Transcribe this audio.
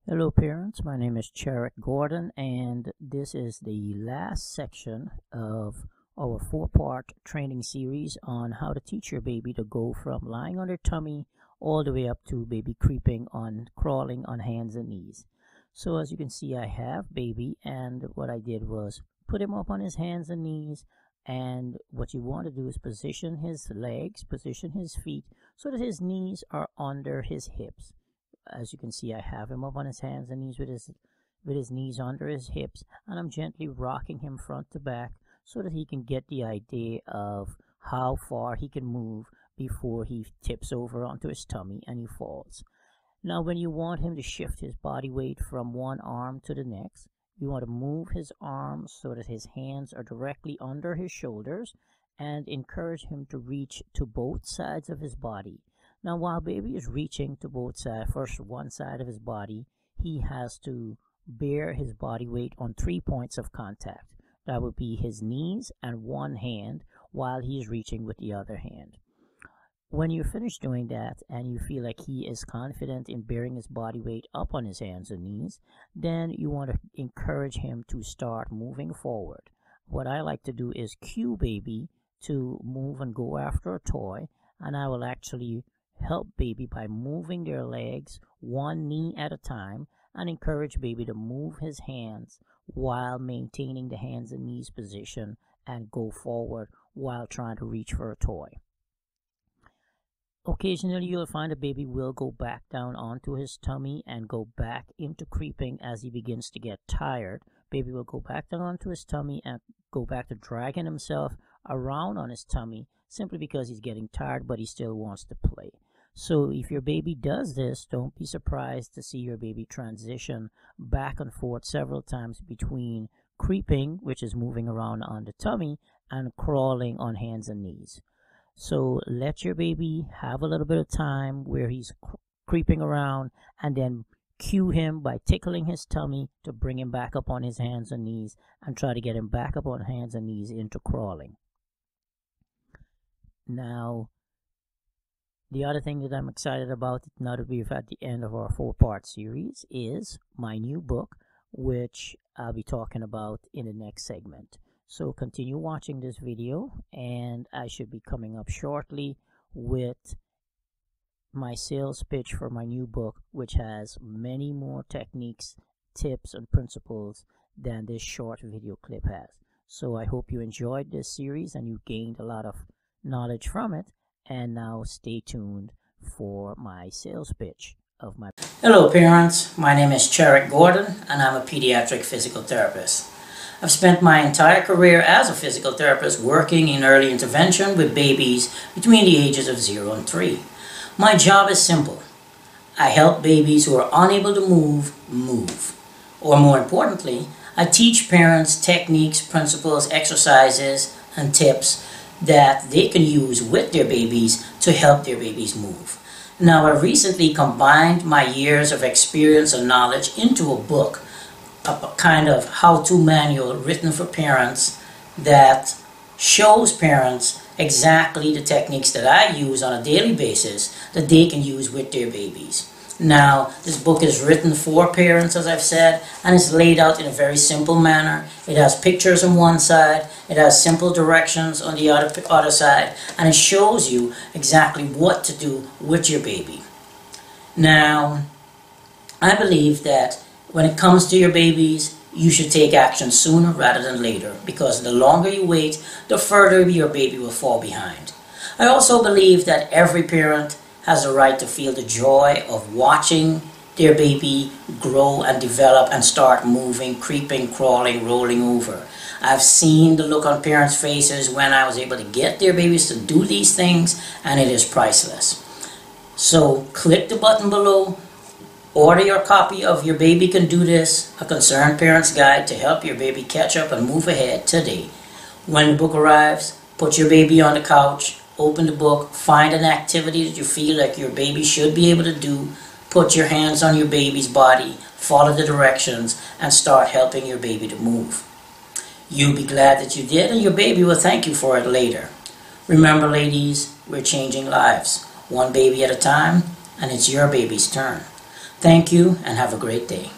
Hello parents, my name is Charek Gordon and this is the last section of our four-part training series on how to teach your baby to go from lying on their tummy all the way up to baby crawling on hands and knees. So as you can see, I have baby, and what I did was put him up on his hands and knees, and what you want to do is position his legs, position his feet so that his knees are under his hips. As you can see, I have him up on his hands and knees with his knees under his hips, and I'm gently rocking him front to back so that he can get the idea of how far he can move before he tips over onto his tummy and he falls. Now, when you want him to shift his body weight from one arm to the next, you want to move his arms so that his hands are directly under his shoulders and encourage him to reach to both sides of his body. Now, while baby is reaching to both sides, first one side of his body, he has to bear his body weight on 3 points of contact. That would be his knees and one hand while he's reaching with the other hand. When you're finished doing that and you feel like he is confident in bearing his body weight up on his hands and knees, then you want to encourage him to start moving forward. What I like to do is cue baby to move and go after a toy, and I will actually help baby by moving their legs one knee at a time and encourage baby to move his hands while maintaining the hands and knees position and go forward while trying to reach for a toy. Occasionally you'll find a baby will go back down onto his tummy and go back into creeping as he begins to get tired. Baby will go back down onto his tummy and go back to dragging himself around on his tummy simply because he's getting tired, but he still wants to play. So if your baby does this, don't be surprised to see your baby transition back and forth several times between creeping, which is moving around on the tummy, and crawling on hands and knees. So let your baby have a little bit of time where he's creeping around, and then cue him by tickling his tummy to bring him back up on his hands and knees and try to get him back up on hands and knees into crawling. Now, the other thing that I'm excited about now that we've at the end of our four-part series is my new book, which I'll be talking about in the next segment. So continue watching this video, and I should be coming up shortly with my sales pitch for my new book, which has many more techniques, tips, and principles than this short video clip has. So I hope you enjoyed this series and you gained a lot of knowledge from it. And now stay tuned for my sales pitch of my... Hello parents, my name is Charek Gordon and I'm a pediatric physical therapist. I've spent my entire career as a physical therapist working in early intervention with babies between the ages of 0 and 3. My job is simple. I help babies who are unable to move. Or more importantly, I teach parents techniques, principles, exercises, and tips that they can use with their babies to help their babies move. Now, I recently combined my years of experience and knowledge into a book, a kind of how-to manual written for parents that shows parents exactly the techniques that I use on a daily basis that they can use with their babies. Now, this book is written for parents, as I've said, and it's laid out in a very simple manner. It has pictures on one side, it has simple directions on the other side, and it shows you exactly what to do with your baby. Now, I believe that when it comes to your babies, you should take action sooner rather than later, because the longer you wait, the further your baby will fall behind. I also believe that every parent has a right to feel the joy of watching their baby grow and develop and start moving, creeping, crawling, rolling over. I've seen the look on parents' faces when I was able to get their babies to do these things, and it is priceless. So click the button below, order your copy of Your Baby Can Do This, a concerned parent's guide to help your baby catch up and move ahead today. When the book arrives, put your baby on the couch, open the book, find an activity that you feel like your baby should be able to do, put your hands on your baby's body, follow the directions, and start helping your baby to move. You'll be glad that you did, and your baby will thank you for it later. Remember, ladies, we're changing lives, one baby at a time, and it's your baby's turn. Thank you and have a great day.